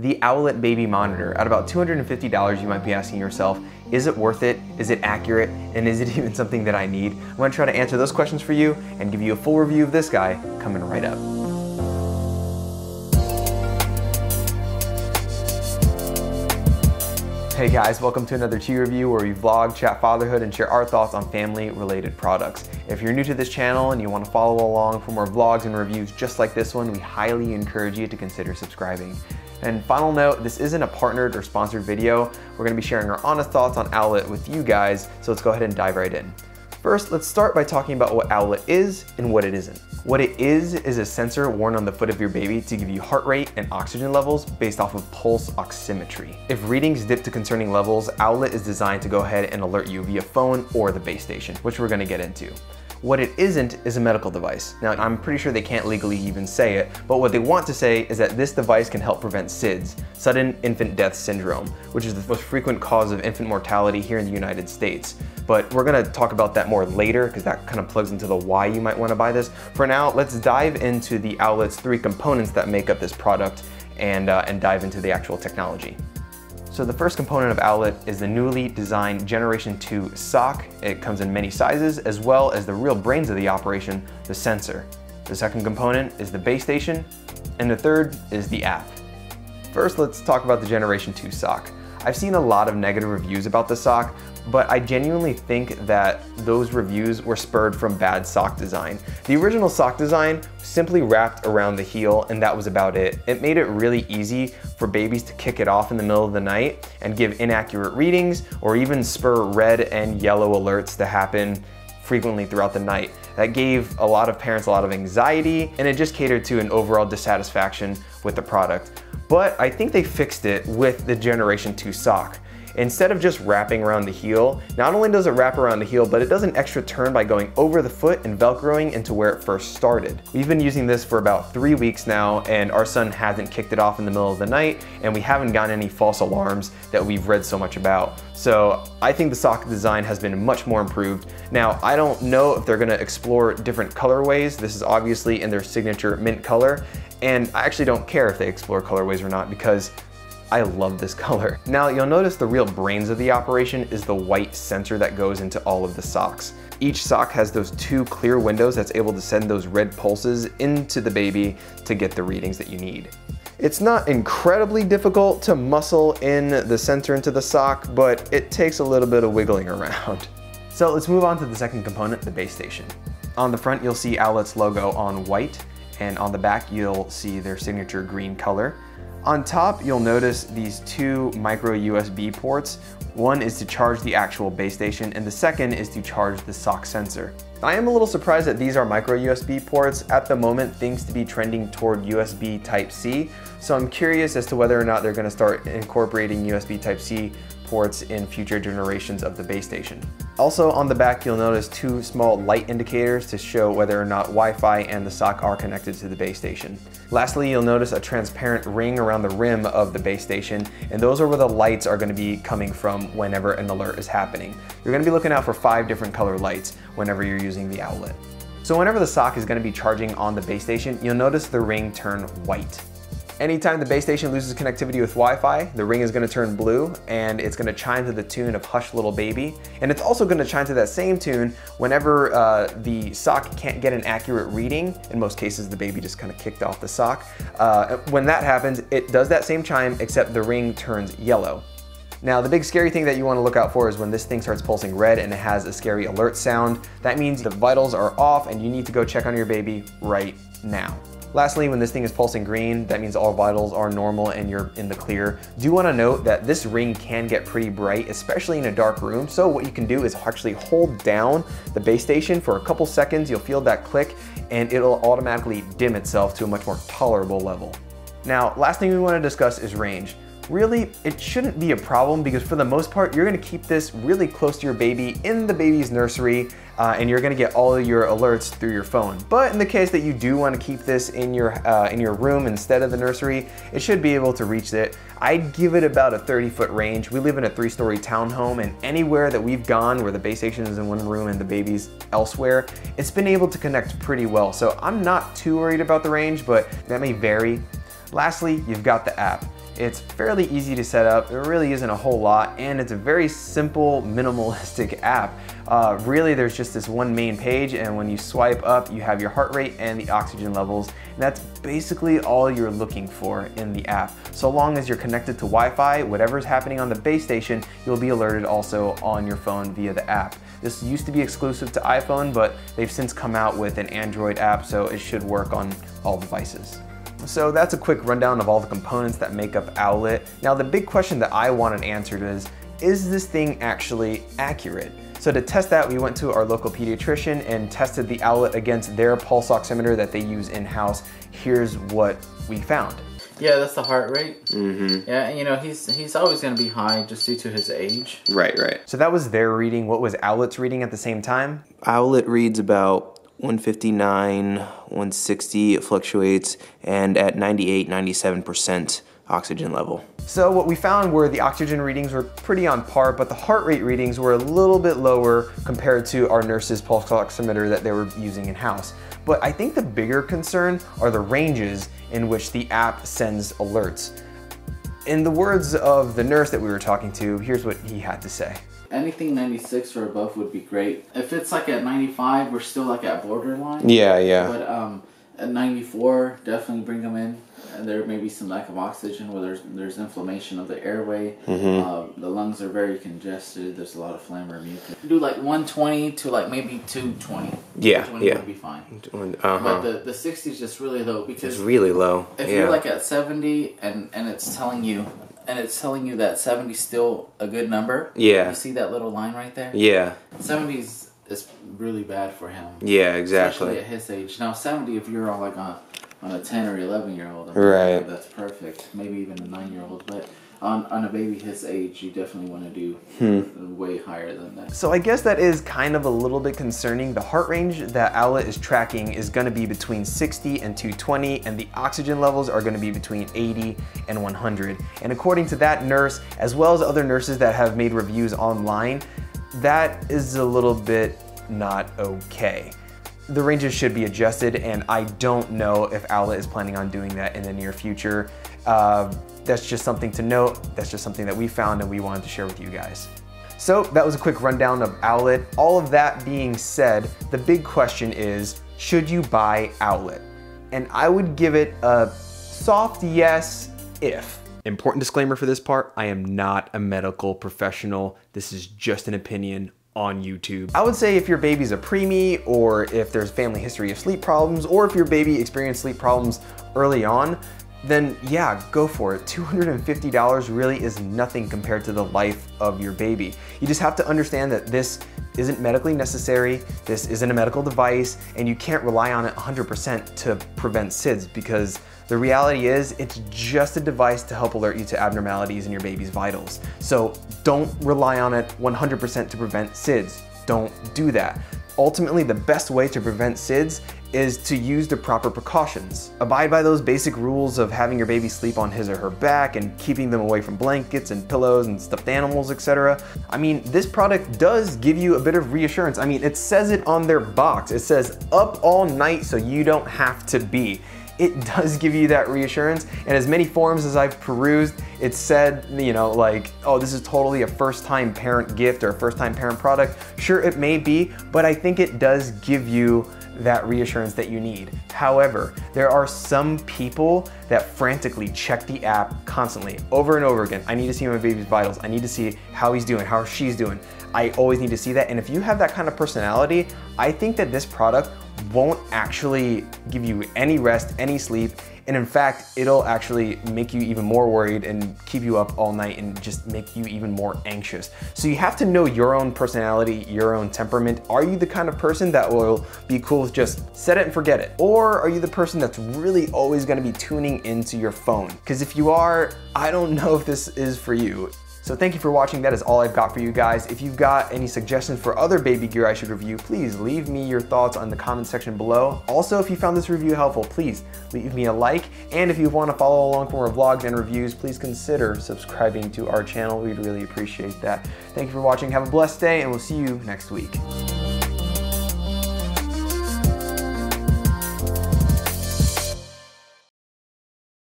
The Owlet Baby Monitor. At about $250, you might be asking yourself, is it worth it? Is it accurate? And is it even something that I need? I'm gonna try to answer those questions for you and give you a full review of this guy coming right up. Hey guys, welcome to another Chew Review where we vlog, chat fatherhood, and share our thoughts on family-related products. If you're new to this channel and you want to follow along for more vlogs and reviews just like this one, we highly encourage you to consider subscribing. And final note, this isn't a partnered or sponsored video. We're going to be sharing our honest thoughts on Owlet with you guys, so let's go ahead and dive right in. First, let's start by talking about what Owlet is and what it isn't. What it is a sensor worn on the foot of your baby to give you heart rate and oxygen levels based off of pulse oximetry. If readings dip to concerning levels, Owlet is designed to go ahead and alert you via phone or the base station, which we're going to get into. What it isn't is a medical device. Now, I'm pretty sure they can't legally even say it, but what they want to say is that this device can help prevent SIDS, sudden infant death syndrome, which is the most frequent cause of infant mortality here in the United States. But we're gonna talk about that more later because that kind of plugs into the why you might wanna buy this. For now, let's dive into the Owlet's 3 components that make up this product and dive into the actual technology. So the first component of Owlet is the newly designed Generation 2 sock. It comes in many sizes, as well as the real brains of the operation, the sensor. The second component is the base station, and the third is the app. First, let's talk about the Generation 2 sock. I've seen a lot of negative reviews about the sock, but I genuinely think that those reviews were spurred from bad sock design. The original sock design simply wrapped around the heel and that was about it. It made it really easy for babies to kick it off in the middle of the night and give inaccurate readings or even spur red and yellow alerts to happen frequently throughout the night. That gave a lot of parents a lot of anxiety and it just catered to an overall dissatisfaction with the product. But I think they fixed it with the Generation 2 sock. Instead of just wrapping around the heel, not only does it wrap around the heel, but it does an extra turn by going over the foot and velcroing into where it first started. We've been using this for about 3 weeks now, and our son hasn't kicked it off in the middle of the night, and we haven't gotten any false alarms that we've read so much about. So I think the sock design has been much more improved. Now, I don't know if they're gonna explore different colorways. This is obviously in their signature mint color, and I actually don't care if they explore colorways or not because I love this color. Now you'll notice the real brains of the operation is the white sensor that goes into all of the socks. Each sock has those 2 clear windows that's able to send those red pulses into the baby to get the readings that you need. It's not incredibly difficult to muscle in the sensor into the sock, but it takes a little bit of wiggling around. So let's move on to the second component, the base station. On the front, you'll see Owlet's logo on white, and on the back, you'll see their signature green color. On top, you'll notice these 2 micro USB ports. One is to charge the actual base station, and the second is to charge the sock sensor. I am a little surprised that these are micro USB ports. At the moment, things to be trending toward USB Type-C, so I'm curious as to whether or not they're gonna start incorporating USB Type-C ports in future generations of the base station. Also on the back, you'll notice 2 small light indicators to show whether or not Wi-Fi and the sock are connected to the base station. Lastly, you'll notice a transparent ring around the rim of the base station, and those are where the lights are going to be coming from whenever an alert is happening. You're going to be looking out for 5 different color lights whenever you're using the Owlet. So whenever the sock is going to be charging on the base station, you'll notice the ring turn white. Anytime the base station loses connectivity with Wi-Fi, the ring is going to turn blue and it's going to chime to the tune of Hush Little Baby. And it's also going to chime to that same tune whenever the sock can't get an accurate reading. In most cases, the baby just kind of kicked off the sock. When that happens, it does that same chime, except the ring turns yellow. Now, the big scary thing that you want to look out for is when this thing starts pulsing red and it has a scary alert sound. That means the vitals are off and you need to go check on your baby right now. Lastly, when this thing is pulsing green, that means all vitals are normal and you're in the clear. Do want to note that this ring can get pretty bright, especially in a dark room. So what you can do is actually hold down the base station for a couple seconds. You'll feel that click and it'll automatically dim itself to a much more tolerable level. Now, last thing we want to discuss is range. Really, it shouldn't be a problem because for the most part, you're gonna keep this really close to your baby in the baby's nursery and you're gonna get all of your alerts through your phone. But in the case that you do wanna keep this in your room instead of the nursery, it should be able to reach it. I'd give it about a 30-foot range. We live in a 3-story townhome, and anywhere that we've gone where the base station is in one room and the baby's elsewhere, it's been able to connect pretty well. So I'm not too worried about the range, but that may vary. Lastly, you've got the app. It's fairly easy to set up. There really isn't a whole lot, and it's a very simple, minimalistic app. Really, there's just this one main page, and when you swipe up, you have your heart rate and the oxygen levels, and that's basically all you're looking for in the app. So long as you're connected to Wi-Fi, whatever's happening on the base station, you'll be alerted also on your phone via the app. This used to be exclusive to iPhone, but they've since come out with an Android app, so it should work on all devices. So that's a quick rundown of all the components that make up Owlet. Now the big question that I wanted answered is this thing actually accurate? So to test that, we went to our local pediatrician and tested the Owlet against their pulse oximeter that they use in-house. Here's what we found. Yeah, that's the heart rate. Mm-hmm. Yeah, and you know, he's always going to be high just due to his age. Right. So that was their reading. What was Owlet's reading at the same time? Owlet reads about 159, 160, it fluctuates, and at 98, 97% oxygen level. So what we found were the oxygen readings were pretty on par, but the heart rate readings were a little bit lower compared to our nurse's pulse oximeter that they were using in-house. But I think the bigger concern are the ranges in which the app sends alerts. In the words of the nurse that we were talking to, here's what he had to say. Anything 96 or above would be great. If it's like at 95, we're still like at borderline. Yeah. But at 94, definitely bring them in. And there may be some lack of oxygen where there's inflammation of the airway. Mm-hmm. The lungs are very congested. There's a lot of phlegm or mucus. Do like 120 to like maybe 220. Yeah. 220 would be fine. But the 60 is just really low because it's really low. If you're like at 70 and it's telling you that 70 is still a good number. Yeah. You see that little line right there? Yeah. 70 is really bad for him. Yeah, exactly. Especially at his age. Now 70 if you're on like on a 10 or 11-year-old, right? That's perfect. Maybe even a 9-year-old, but on a baby his age, you definitely want to do way higher than that. So I guess that is kind of a little bit concerning. The heart range that Owlet is tracking is going to be between 60 and 220, and the oxygen levels are going to be between 80 and 100. And according to that nurse, as well as other nurses that have made reviews online, that is a little bit not okay. The ranges should be adjusted, and I don't know if Owlet is planning on doing that in the near future. That's just something to note. That's just something that we found and we wanted to share with you guys. So that was a quick rundown of Owlet. All of that being said, the big question is, should you buy Owlet? And I would give it a soft yes if. Important disclaimer for this part, I am not a medical professional. This is just an opinion on YouTube. I would say if your baby's a preemie, or if there's family history of sleep problems, or if your baby experienced sleep problems early on, then yeah, go for it. $250 really is nothing compared to the life of your baby. You just have to understand that this isn't medically necessary, this isn't a medical device, and you can't rely on it 100% to prevent SIDS, because the reality is it's just a device to help alert you to abnormalities in your baby's vitals. So don't rely on it 100% to prevent SIDS. Don't do that. Ultimately, the best way to prevent SIDS is to use the proper precautions. Abide by those basic rules of having your baby sleep on his or her back and keeping them away from blankets and pillows and stuffed animals, etc. I mean, this product does give you a bit of reassurance. I mean, it says it on their box. It says up all night so you don't have to be. It does give you that reassurance, and as many forums as I've perused, it said, you know, like, oh, this is totally a first-time parent gift or a first-time parent product. Sure, it may be, but I think it does give you that reassurance that you need. However, there are some people that frantically check the app constantly, over and over again. I need to see my baby's vitals. I need to see how he's doing, how she's doing. I always need to see that, and if you have that kind of personality, I think that this product won't actually give you any rest, any sleep, and in fact, it'll actually make you even more worried and keep you up all night and just make you even more anxious. So you have to know your own personality, your own temperament. Are you the kind of person that will be cool with just set it and forget it? Or are you the person that's really always gonna be tuning into your phone? Because if you are, I don't know if this is for you. So thank you for watching. That is all I've got for you guys. If you've got any suggestions for other baby gear I should review, please leave me your thoughts on the comment section below. Also, if you found this review helpful, please leave me a like. And if you want to follow along for more vlogs and reviews, please consider subscribing to our channel. We'd really appreciate that. Thank you for watching. Have a blessed day, and we'll see you next week.